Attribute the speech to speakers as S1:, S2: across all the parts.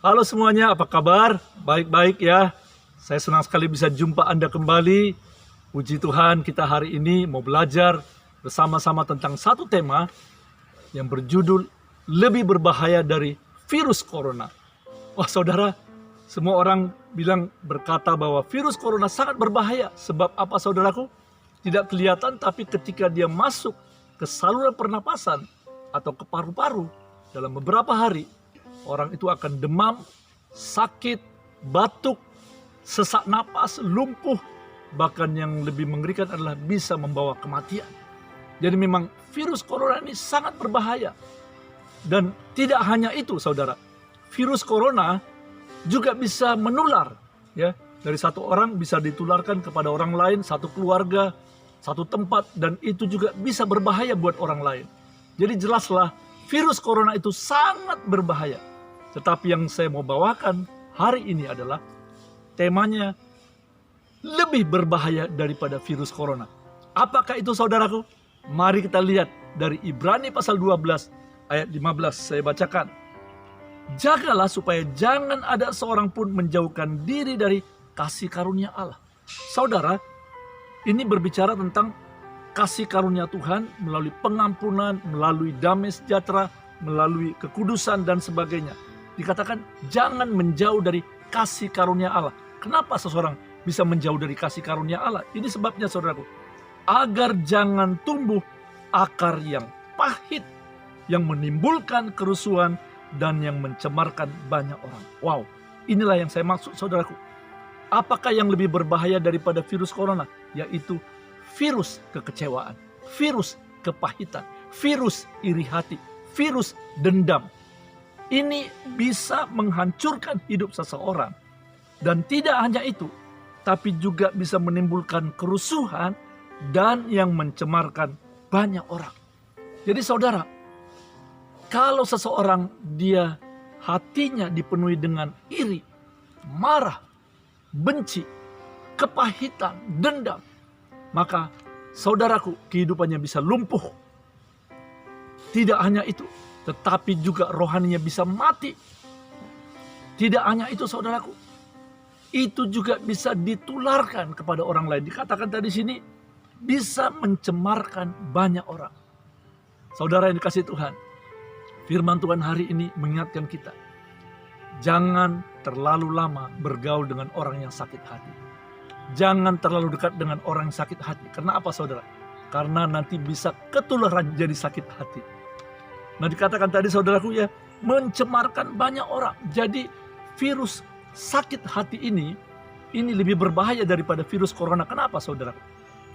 S1: Halo semuanya, apa kabar? Baik-baik ya. Saya senang sekali bisa jumpa Anda kembali. Puji Tuhan, kita hari ini mau belajar bersama-sama tentang satu tema yang berjudul lebih berbahaya dari virus corona. Wah saudara, semua orang berkata bahwa virus corona sangat berbahaya. Sebab apa saudaraku? Tidak kelihatan, tapi ketika dia masuk ke saluran pernapasan atau ke paru-paru, dalam beberapa hari, orang itu akan demam, sakit, batuk, sesak napas, lumpuh. Bahkan yang lebih mengerikan adalah bisa membawa kematian. Jadi memang virus corona ini sangat berbahaya. Dan tidak hanya itu saudara. Virus corona juga bisa menular. Ya, dari satu orang bisa ditularkan kepada orang lain, satu keluarga, satu tempat. Dan itu juga bisa berbahaya buat orang lain. Jadi jelaslah virus corona itu sangat berbahaya. Tetapi yang saya mau bawakan hari ini adalah temanya lebih berbahaya daripada virus corona. Apakah itu saudaraku? Mari kita lihat dari Ibrani pasal 12 ayat 15 saya bacakan. Jagalah supaya jangan ada seorang pun menjauhkan diri dari kasih karunia Allah. Saudara, ini berbicara tentang kasih karunia Tuhan melalui pengampunan, melalui damai sejahtera, melalui kekudusan dan sebagainya. Dikatakan jangan menjauh dari kasih karunia Allah. Kenapa seseorang bisa menjauh dari kasih karunia Allah? Ini sebabnya saudaraku. Agar jangan tumbuh akar yang pahit, yang menimbulkan kerusuhan dan yang mencemarkan banyak orang. Wow, inilah yang saya maksud saudaraku. Apakah yang lebih berbahaya daripada virus corona? Yaitu virus kekecewaan, virus kepahitan, virus iri hati, virus dendam. Ini bisa menghancurkan hidup seseorang. Dan tidak hanya itu, tapi juga bisa menimbulkan kerusuhan dan yang mencemarkan banyak orang. Jadi saudara, kalau seseorang dia hatinya dipenuhi dengan iri, marah, benci, kepahitan, dendam, maka saudaraku kehidupannya bisa lumpuh. Tidak hanya itu, tetapi juga rohaninya bisa mati. Tidak hanya itu saudaraku, itu juga bisa ditularkan kepada orang lain. Dikatakan tadi sini bisa mencemarkan banyak orang. Saudara yang dikasihi Tuhan, firman Tuhan hari ini mengingatkan kita, jangan terlalu lama bergaul dengan orang yang sakit hati. Jangan terlalu dekat dengan orang yang sakit hati. Karena apa saudara? Karena nanti bisa ketularan jadi sakit hati. Nah dikatakan tadi saudaraku ya, mencemarkan banyak orang. Jadi virus sakit hati ini lebih berbahaya daripada virus corona. Kenapa saudara?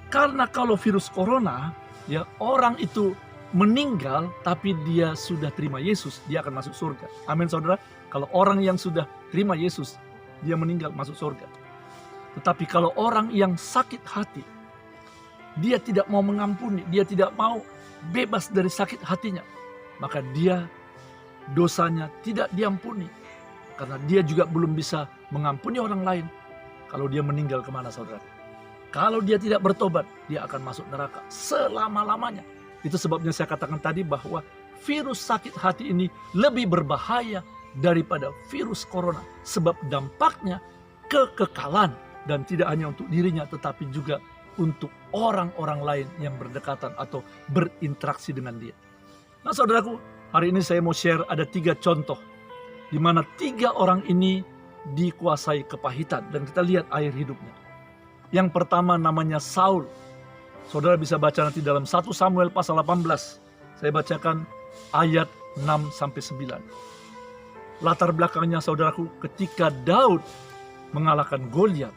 S1: Karena kalau virus corona ya orang itu meninggal tapi dia sudah terima Yesus, dia akan masuk surga. Amin saudara. Kalau orang yang sudah terima Yesus, dia meninggal masuk surga. Tetapi kalau orang yang sakit hati, dia tidak mau mengampuni, dia tidak mau bebas dari sakit hatinya, maka dia dosanya tidak diampuni. Karena dia juga belum bisa mengampuni orang lain. Kalau dia meninggal kemana saudara? Kalau dia tidak bertobat, dia akan masuk neraka selama-lamanya. Itu sebabnya saya katakan tadi bahwa virus sakit hati ini lebih berbahaya daripada virus corona. Sebab dampaknya kekekalan. Dan tidak hanya untuk dirinya, tetapi juga untuk orang-orang lain yang berdekatan atau berinteraksi dengan dia. Nah saudaraku, hari ini saya mau share ada 3 contoh di mana 3 orang ini dikuasai kepahitan. Dan kita lihat akhir hidupnya. Yang pertama namanya Saul. Saudara bisa baca nanti dalam 1 Samuel pasal 18. Saya bacakan ayat 6-9. Latar belakangnya saudaraku, ketika Daud mengalahkan Goliat,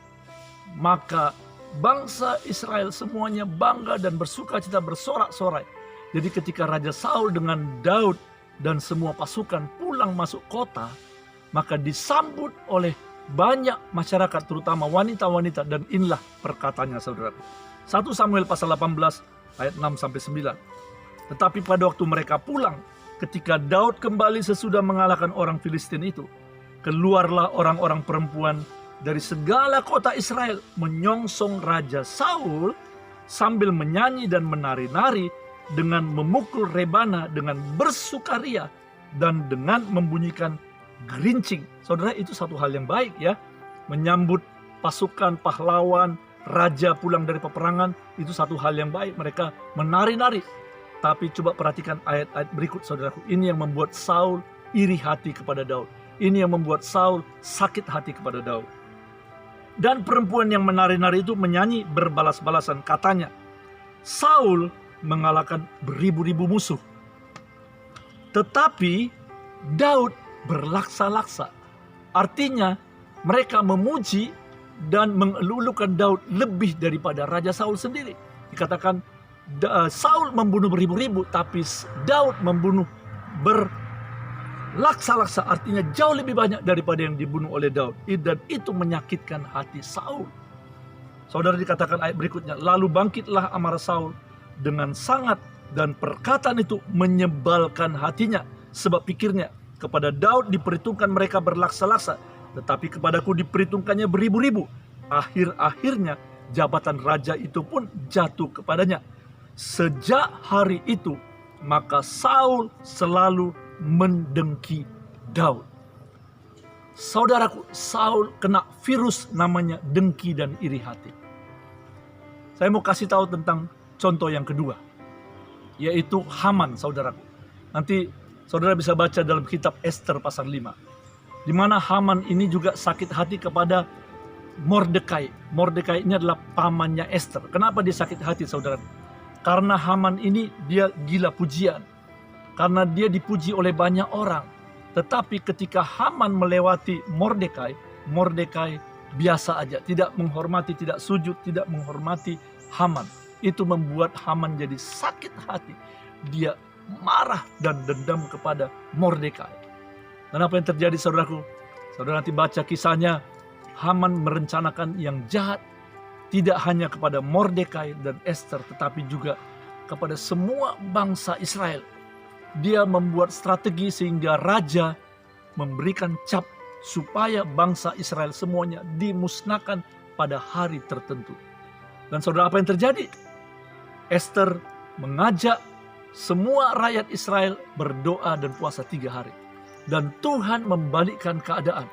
S1: maka bangsa Israel semuanya bangga dan bersuka cita bersorak-sorai. Jadi ketika Raja Saul dengan Daud dan semua pasukan pulang masuk kota, maka disambut oleh banyak masyarakat, terutama wanita-wanita, dan inilah perkataannya saudaraku. 1 Samuel pasal 18 ayat 6-9. Tetapi pada waktu mereka pulang, ketika Daud kembali sesudah mengalahkan orang Filistin itu, keluarlah orang-orang perempuan dari segala kota Israel menyongsong Raja Saul sambil menyanyi dan menari-nari dengan memukul rebana dengan bersukaria dan dengan membunyikan gerincing. Saudara, itu satu hal yang baik ya. Menyambut pasukan pahlawan, raja pulang dari peperangan, itu satu hal yang baik. Mereka menari-nari. Tapi coba perhatikan ayat-ayat berikut, saudaraku. Ini yang membuat Saul iri hati kepada Daud. Ini yang membuat Saul sakit hati kepada Daud. Dan perempuan yang menari-nari itu menyanyi berbalas-balasan. Katanya, Saul mengalahkan beribu-ribu musuh, tetapi Daud berlaksa-laksa. Artinya mereka memuji dan mengelulukan Daud lebih daripada Raja Saul sendiri. Dikatakan Saul membunuh beribu-ribu, tapi Daud membunuh berlaksa-laksa. Artinya jauh lebih banyak daripada yang dibunuh oleh Daud. Dan itu menyakitkan hati Saul. Saudara, dikatakan ayat berikutnya, lalu bangkitlah amarah Saul dengan sangat, dan perkataan itu menyebalkan hatinya, sebab pikirnya, kepada Daud diperhitungkan mereka berlaksa-laksa, tetapi kepadaku diperhitungkannya beribu-ribu. Akhir-akhirnya jabatan raja itu pun jatuh kepadanya. Sejak hari itu maka Saul selalu mendengki Daud. Saudaraku, Saul kena virus namanya dengki dan iri hati. Saya mau kasih tahu tentang contoh yang kedua, yaitu Haman, saudaraku. Nanti saudara bisa baca dalam kitab Esther pasal 5. Di mana Haman ini juga sakit hati kepada Mordekai. Mordekai ini adalah pamannya Esther. Kenapa dia sakit hati, saudara? Karena Haman ini dia gila pujian. Karena dia dipuji oleh banyak orang. Tetapi ketika Haman melewati Mordekai, Mordekai biasa aja. Tidak menghormati, tidak sujud, tidak menghormati Haman. Itu membuat Haman jadi sakit hati. Dia marah dan dendam kepada Mordekai. Dan apa yang terjadi, saudaraku? Saudara nanti baca kisahnya. Haman merencanakan yang jahat, tidak hanya kepada Mordekai dan Esther, tetapi juga kepada semua bangsa Israel. Dia membuat strategi sehingga raja memberikan cap supaya bangsa Israel semuanya dimusnahkan pada hari tertentu. Dan saudara, apa yang terjadi? Esther mengajak semua rakyat Israel berdoa dan puasa 3 hari. Dan Tuhan membalikkan keadaan.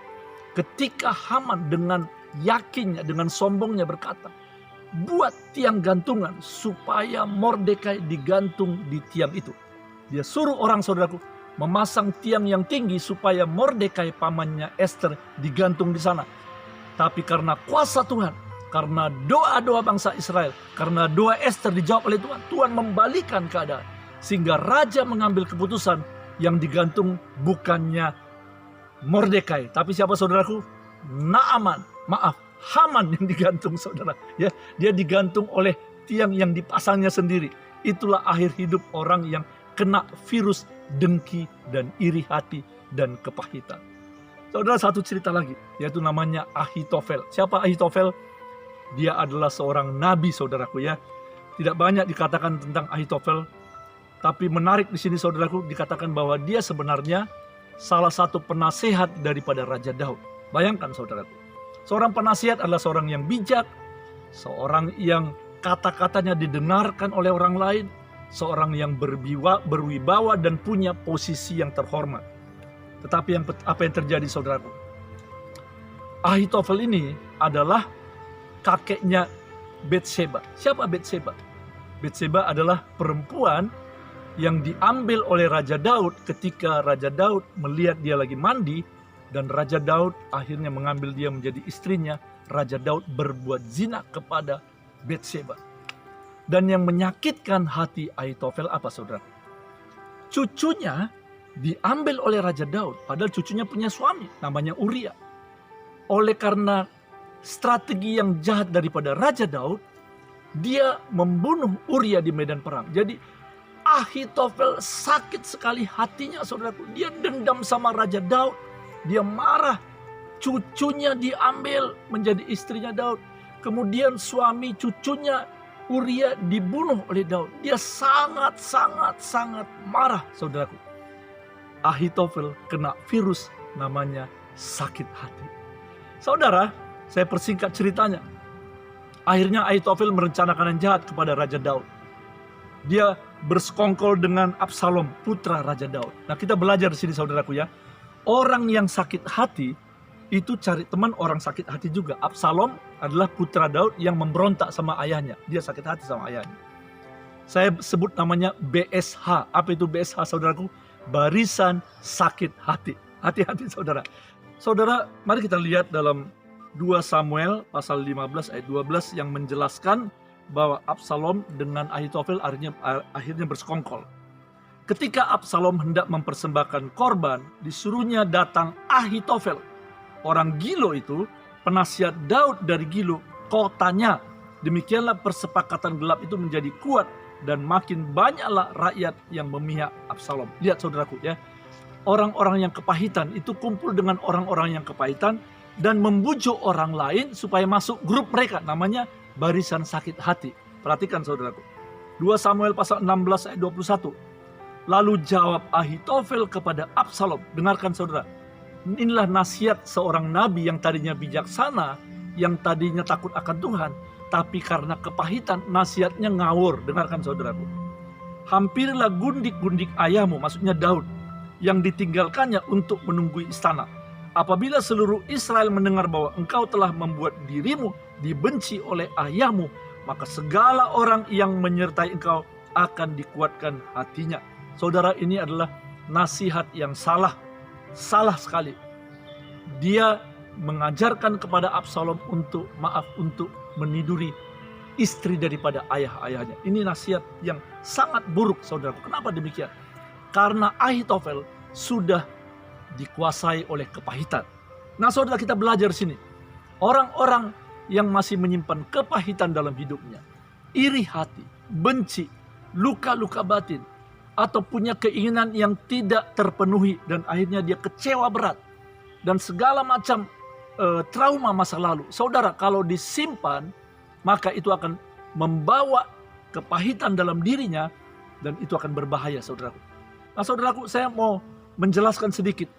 S1: Ketika Haman dengan yakinnya, dengan sombongnya berkata, buat tiang gantungan supaya Mordekai digantung di tiang itu. Dia suruh orang, saudaraku, memasang tiang yang tinggi supaya Mordekai pamannya Esther digantung di sana. Tapi karena kuasa Tuhan, karena doa-doa bangsa Israel, karena doa Esther dijawab oleh Tuhan, Tuhan membalikan keadaan. Sehingga raja mengambil keputusan yang digantung bukannya Mordekai, tapi siapa, saudaraku? Haman yang digantung, saudara. Ya, dia digantung oleh tiang yang dipasangnya sendiri. Itulah akhir hidup orang yang kena virus dengki dan iri hati dan kepahitan. Saudara, satu cerita lagi, yaitu namanya Ahitofel. Siapa Ahitofel? Dia adalah seorang nabi, saudaraku ya. Tidak banyak dikatakan tentang Ahitofel, tapi menarik di sini, saudaraku, dikatakan bahwa dia sebenarnya salah satu penasehat daripada Raja Daud. Bayangkan, saudaraku, seorang penasihat adalah seorang yang bijak, seorang yang kata-katanya didengarkan oleh orang lain, seorang yang berwibawa dan punya posisi yang terhormat. Tetapi apa yang terjadi, saudaraku? Ahitofel ini adalah kakeknya Bathsheba. Siapa Bathsheba? Bathsheba adalah perempuan yang diambil oleh Raja Daud ketika Raja Daud melihat dia lagi mandi, dan Raja Daud akhirnya mengambil dia menjadi istrinya. Raja Daud berbuat zina kepada Bathsheba. Dan yang menyakitkan hati Ahitofel apa, saudara? Cucunya diambil oleh Raja Daud, padahal cucunya punya suami namanya Uria. Oleh karena strategi yang jahat daripada Raja Daud, dia membunuh Uria di medan perang. Jadi Ahitofel sakit sekali hatinya, saudaraku. Dia dendam sama Raja Daud. Dia marah. Cucunya diambil menjadi istrinya Daud. Kemudian suami cucunya Uria dibunuh oleh Daud. Dia sangat marah, saudaraku. Ahitofel kena virus namanya sakit hati. Saudara, saya persingkat ceritanya. Akhirnya Ahitofel merencanakan yang jahat kepada Raja Daud. Dia bersekongkol dengan Absalom, putra Raja Daud. Nah, kita belajar di sini, saudaraku ya. Orang yang sakit hati itu cari teman orang sakit hati juga. Absalom adalah putra Daud yang memberontak sama ayahnya. Dia sakit hati sama ayahnya. Saya sebut namanya BSH. Apa itu BSH, saudaraku? Barisan sakit hati. Hati-hati, saudara. Saudara, mari kita lihat dalam 2 Samuel pasal 15 ayat 12 yang menjelaskan bahwa Absalom dengan Ahitofel akhirnya bersekongkol. Ketika Absalom hendak mempersembahkan korban, disuruhnya datang Ahitofel, orang Gilo itu, penasihat Daud dari Gilo, kotanya. Demikianlah persepakatan gelap itu menjadi kuat dan makin banyaklah rakyat yang memihak Absalom. Lihat saudaraku ya, orang-orang yang kepahitan itu kumpul dengan orang-orang yang kepahitan dan membujuk orang lain supaya masuk grup mereka, namanya barisan sakit hati. Perhatikan saudaraku, 2 Samuel pasal 16 ayat 21. Lalu jawab Ahitofel kepada Absalom. Dengarkan saudara, inilah nasihat seorang nabi yang tadinya bijaksana, yang tadinya takut akan Tuhan, tapi karena kepahitan nasihatnya ngawur. Dengarkan saudaraku, hampirlah gundik-gundik ayahmu, maksudnya Daud, yang ditinggalkannya untuk menunggu istana. Apabila seluruh Israel mendengar bahwa engkau telah membuat dirimu dibenci oleh ayahmu, maka segala orang yang menyertai engkau akan dikuatkan hatinya. Saudara, ini adalah nasihat yang salah sekali. Dia mengajarkan kepada Absalom untuk meniduri istri daripada ayah-ayahnya. Ini nasihat yang sangat buruk, saudaraku. Kenapa demikian? Karena Ahitofel sudah dikuasai oleh kepahitan. Nah, saudara, kita belajar sini. Orang-orang yang masih menyimpan kepahitan dalam hidupnya, iri hati, benci, luka-luka batin, atau punya keinginan yang tidak terpenuhi dan akhirnya dia kecewa berat dan segala macam trauma masa lalu. Saudara, kalau disimpan, maka itu akan membawa kepahitan dalam dirinya dan itu akan berbahaya, saudaraku. Nah, saudaraku, saya mau menjelaskan sedikit.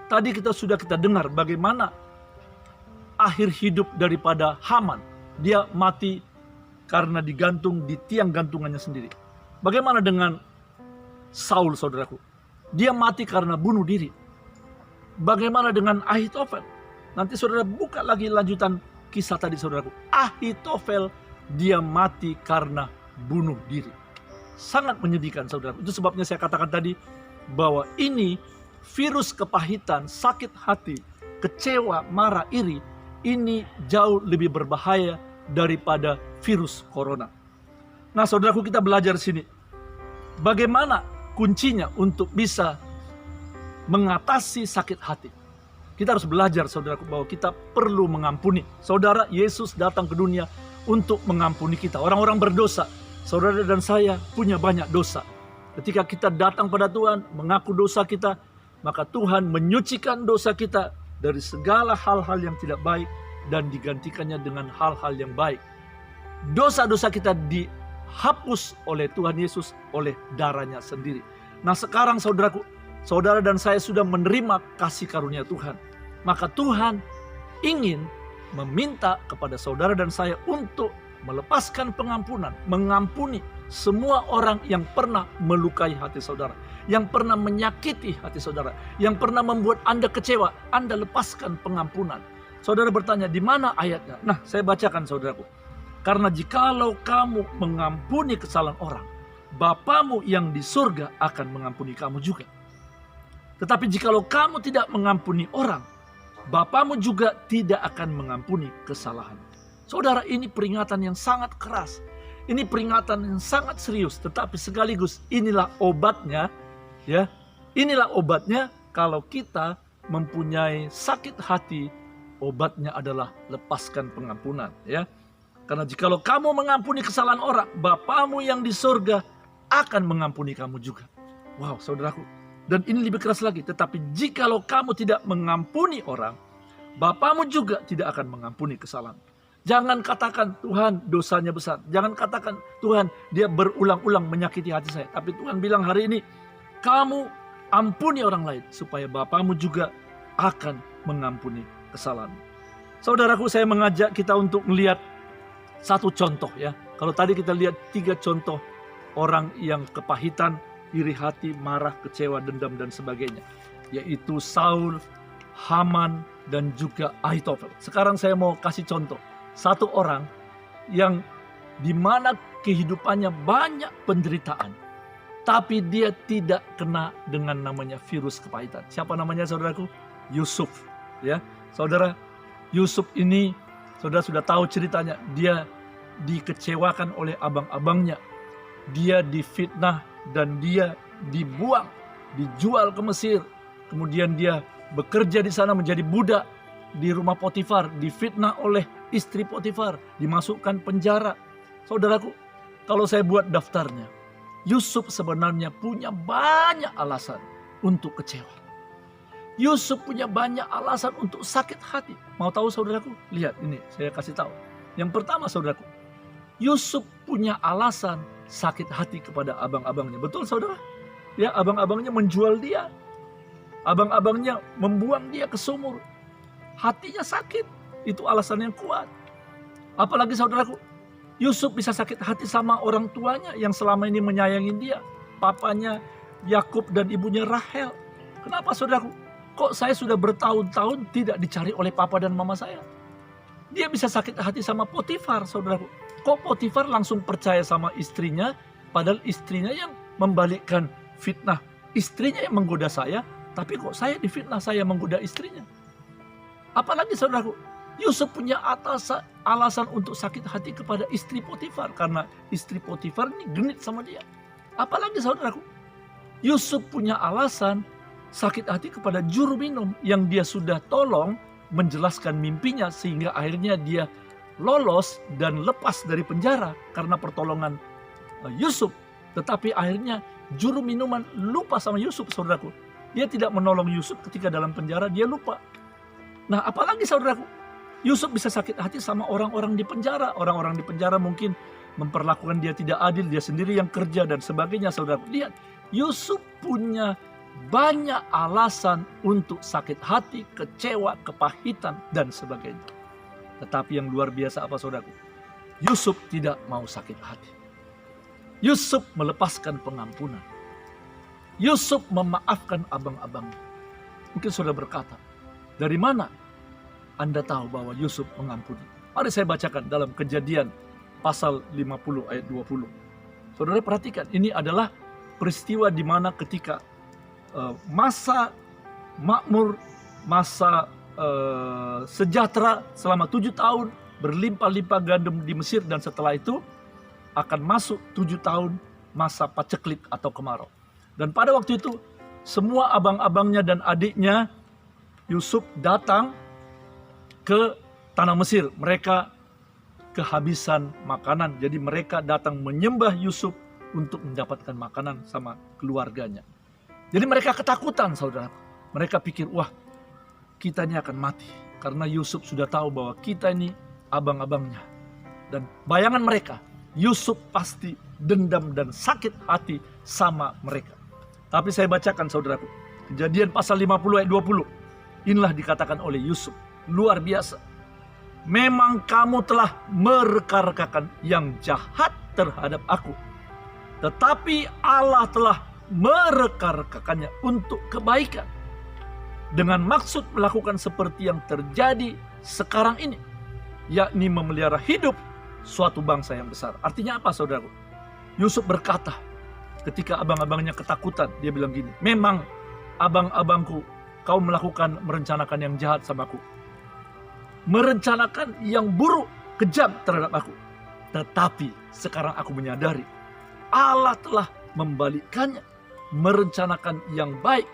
S1: Tadi kita dengar bagaimana akhir hidup daripada Haman. Dia mati karena digantung di tiang gantungannya sendiri. Bagaimana dengan Saul, saudaraku? Dia mati karena bunuh diri. Bagaimana dengan Ahitofel? Nanti saudara buka lagi lanjutan kisah tadi, saudaraku. Ahitofel, dia mati karena bunuh diri. Sangat menyedihkan, saudaraku. Itu sebabnya saya katakan tadi bahwa ini virus kepahitan, sakit hati, kecewa, marah, iri, ini jauh lebih berbahaya daripada virus corona. Nah, saudaraku, kita belajar sini. Bagaimana kuncinya untuk bisa mengatasi sakit hati? Kita harus belajar, saudaraku, bahwa kita perlu mengampuni. Saudara, Yesus datang ke dunia untuk mengampuni kita, orang-orang berdosa. Saudara dan saya punya banyak dosa. Ketika kita datang pada Tuhan, mengaku dosa kita, maka Tuhan menyucikan dosa kita dari segala hal-hal yang tidak baik dan digantikannya dengan hal-hal yang baik. Dosa-dosa kita dihapus oleh Tuhan Yesus oleh darahnya sendiri. Nah, sekarang saudaraku, saudara dan saya sudah menerima kasih karunia Tuhan. Maka Tuhan ingin meminta kepada saudara dan saya untuk melepaskan pengampunan, mengampuni semua orang yang pernah melukai hati saudara, yang pernah menyakiti hati saudara, yang pernah membuat Anda kecewa. Anda lepaskan pengampunan. Saudara bertanya, di mana ayatnya? Nah, saya bacakan, saudaraku. Karena jikalau kamu mengampuni kesalahan orang, Bapamu yang di surga akan mengampuni kamu juga. Tetapi jikalau kamu tidak mengampuni orang, Bapamu juga tidak akan mengampuni kesalahan. Saudara, ini peringatan yang sangat keras. Ini peringatan yang sangat serius, tetapi sekaligus inilah obatnya, ya. Inilah obatnya kalau kita mempunyai sakit hati, obatnya adalah lepaskan pengampunan, ya. Karena jikalau kamu mengampuni kesalahan orang, Bapamu yang di surga akan mengampuni kamu juga. Wow, saudaraku. Dan ini lebih keras lagi, tetapi jikalau kamu tidak mengampuni orang, Bapamu juga tidak akan mengampuni kesalahan. Jangan katakan, Tuhan dosanya besar. Jangan katakan, Tuhan dia berulang-ulang menyakiti hati saya. Tapi Tuhan bilang hari ini, kamu ampuni orang lain, supaya Bapamu juga akan mengampuni kesalahan. Saudaraku, saya mengajak kita untuk melihat satu contoh, ya. Kalau tadi kita lihat 3 contoh orang yang kepahitan, iri hati, marah, kecewa, dendam, dan sebagainya. yaitu Saul, Haman, dan juga Ahitofel. Sekarang saya mau kasih contoh. Satu orang yang dimana kehidupannya banyak penderitaan, tapi dia tidak kena dengan namanya virus kepahitan. Siapa namanya, saudaraku? Yusuf. Ya, saudara, Yusuf ini, saudara sudah tahu ceritanya. Dia dikecewakan oleh abang-abangnya. Dia difitnah dan dia dibuang, dijual ke Mesir. Kemudian dia bekerja di sana menjadi budak di rumah Potifar, difitnah oleh istri Potifar, dimasukkan penjara. Saudaraku, kalau saya buat daftarnya, Yusuf sebenarnya punya banyak alasan untuk kecewa. Yusuf punya banyak alasan untuk sakit hati. Mau tahu, saudaraku? Lihat ini, saya kasih tahu. Yang pertama, saudaraku, Yusuf punya alasan sakit hati kepada abang-abangnya. Betul, saudara? Ya, abang-abangnya menjual dia. Abang-abangnya membuang dia ke sumur. Hatinya sakit. Itu alasan yang kuat. Apalagi, saudaraku, Yusuf bisa sakit hati sama orang tuanya yang selama ini menyayangi dia. Papanya Yakub dan ibunya Rahel. Kenapa, saudaraku? Kok saya sudah bertahun-tahun tidak dicari oleh papa dan mama saya? Dia bisa sakit hati sama Potifar, saudaraku. Kok Potifar langsung percaya sama istrinya, padahal istrinya yang membalikkan fitnah. Istrinya yang menggoda saya, tapi kok saya difitnah, saya menggoda istrinya. Apalagi, saudaraku, Yusuf punya alasan untuk sakit hati kepada istri Potifar, karena istri Potifar ini genit sama dia. Apalagi, saudaraku, Yusuf punya alasan sakit hati kepada juru minum yang dia sudah tolong menjelaskan mimpinya sehingga akhirnya dia lolos dan lepas dari penjara karena pertolongan Yusuf. Tetapi akhirnya juru minuman lupa sama Yusuf, saudaraku. Dia tidak menolong Yusuf ketika dalam penjara, dia lupa. Nah, apalagi, saudaraku, Yusuf bisa sakit hati sama orang-orang di penjara. Orang-orang di penjara mungkin memperlakukan dia tidak adil, dia sendiri yang kerja dan sebagainya, saudaraku. Lihat, Yusuf punya banyak alasan untuk sakit hati, kecewa, kepahitan, dan sebagainya. Tetapi yang luar biasa apa, saudaraku? Yusuf tidak mau sakit hati. Yusuf melepaskan pengampunan. Yusuf memaafkan abang-abangnya. Mungkin saudara berkata, dari mana Anda tahu bahwa Yusuf mengampuni? Mari saya bacakan dalam Kejadian pasal 50 ayat 20. Saudara perhatikan, ini adalah peristiwa di mana ketika masa makmur, masa sejahtera selama 7 tahun, berlimpah-limpah gandum di Mesir, dan setelah itu akan masuk 7 tahun masa paceklik atau kemarau. Dan pada waktu itu semua abang-abangnya dan adiknya Yusuf datang ke tanah Mesir. Mereka kehabisan makanan, jadi mereka datang menyembah Yusuf untuk mendapatkan makanan sama keluarganya. Jadi mereka ketakutan, saudara. Mereka pikir, wah, kita ini akan mati. Karena Yusuf sudah tahu bahwa kita ini abang-abangnya. Dan bayangan mereka, Yusuf pasti dendam dan sakit hati sama mereka. Tapi saya bacakan, saudaraku, Kejadian pasal 50 ayat 20. Inilah dikatakan oleh Yusuf. Luar biasa. Memang kamu telah merekarkakan yang jahat terhadap aku. Tetapi Allah telah merekarkakannya untuk kebaikan. Dengan maksud melakukan seperti yang terjadi sekarang ini. Yakni memelihara hidup suatu bangsa yang besar. Artinya apa, saudaraku? Yusuf berkata, ketika abang-abangnya ketakutan, dia bilang gini, memang abang-abangku, kau merencanakan yang jahat sama aku. Merencanakan yang buruk, kejam terhadap aku. Tetapi sekarang aku menyadari, Allah telah membalikkannya, merencanakan yang baik.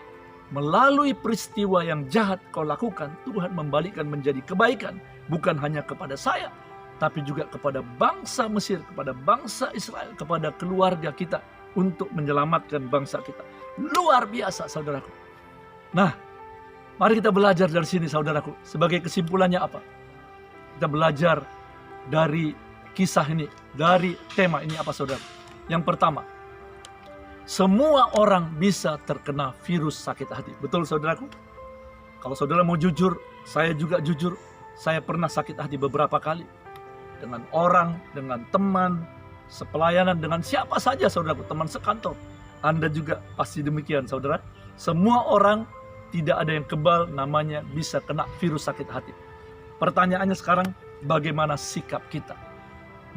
S1: Melalui peristiwa yang jahat kau lakukan, Tuhan membalikkan menjadi kebaikan. Bukan hanya kepada saya, tapi juga kepada bangsa Mesir, kepada bangsa Israel, kepada keluarga kita, untuk menyelamatkan bangsa kita. Luar biasa, saudaraku. Nah, mari kita belajar dari sini, saudaraku. Sebagai kesimpulannya apa? Kita belajar dari kisah ini, dari tema ini apa, saudara? Yang pertama, semua orang bisa terkena virus sakit hati. Betul, saudaraku? Kalau saudara mau jujur, saya juga jujur. Saya pernah sakit hati beberapa kali. Dengan orang, dengan teman, sepelayanan, dengan siapa saja, saudaraku, teman sekantor. Anda juga pasti demikian, saudara. Semua orang tidak ada yang kebal namanya bisa kena virus sakit hati. Pertanyaannya sekarang, bagaimana sikap kita?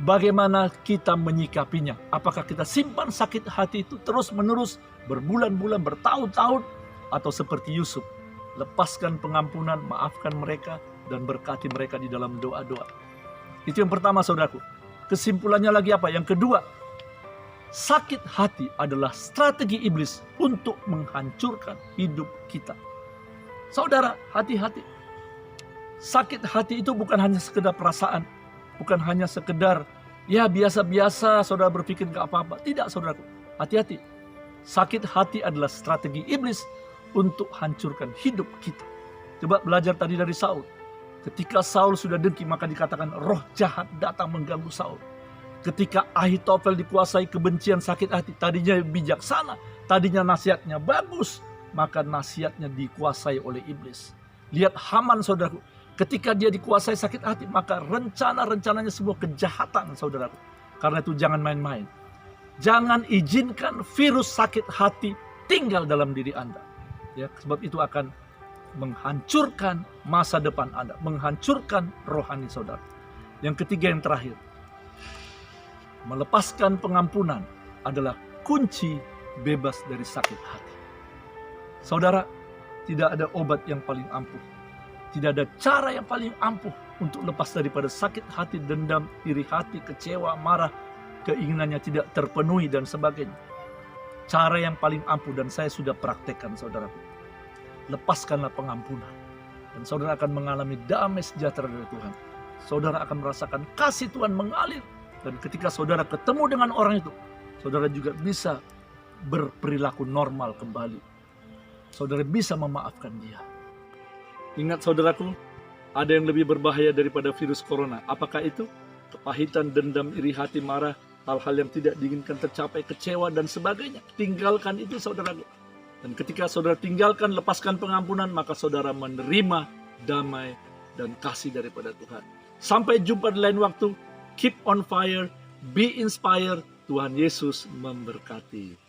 S1: Bagaimana kita menyikapinya? Apakah kita simpan sakit hati itu terus-menerus berbulan-bulan, bertahun-tahun, atau seperti Yusuf, lepaskan pengampunan, maafkan mereka, dan berkati mereka di dalam doa-doa. Itu yang pertama, saudaraku. Kesimpulannya lagi apa? Yang kedua, sakit hati adalah strategi iblis untuk menghancurkan hidup kita. Saudara, hati-hati. Sakit hati itu bukan hanya sekedar perasaan, bukan hanya sekedar ya biasa-biasa saudara berpikir gak apa-apa. Tidak, saudaraku. Hati-hati. Sakit hati adalah strategi iblis untuk hancurkan hidup kita. Coba belajar tadi dari Saul. Ketika Saul sudah dengki, maka dikatakan roh jahat datang mengganggu Saul. Ketika Ahitofel dikuasai kebencian sakit hati, tadinya bijaksana, tadinya nasihatnya bagus, maka nasihatnya dikuasai oleh iblis. Lihat Haman, saudaraku. Ketika dia dikuasai sakit hati, maka rencana-rencananya semua kejahatan, saudaraku. Karena itu jangan main-main. Jangan izinkan virus sakit hati tinggal dalam diri Anda. Ya, sebab itu akan menghancurkan masa depan Anda, menghancurkan rohani saudara. Yang ketiga, yang terakhir, melepaskan pengampunan adalah kunci bebas dari sakit hati. Saudara, tidak ada obat yang paling ampuh. Tidak ada cara yang paling ampuh untuk lepas daripada sakit hati, dendam, iri hati, kecewa, marah, keinginannya tidak terpenuhi, dan sebagainya. Cara yang paling ampuh, dan saya sudah praktekkan, saudaraku. Lepaskanlah pengampunan. Dan saudara akan mengalami damai sejahtera dari Tuhan. Saudara akan merasakan kasih Tuhan mengalir. Dan ketika saudara ketemu dengan orang itu, saudara juga bisa berperilaku normal kembali. Saudara bisa memaafkan dia. Ingat, saudaraku, ada yang lebih berbahaya daripada virus corona. Apakah itu? Kepahitan, dendam, iri hati, marah, hal-hal yang tidak diinginkan tercapai, kecewa, dan sebagainya. Tinggalkan itu, saudaraku. Dan ketika saudara tinggalkan, lepaskan pengampunan, maka saudara menerima damai dan kasih daripada Tuhan. Sampai jumpa di lain waktu. Keep on fire, be inspired. Tuhan Yesus memberkati.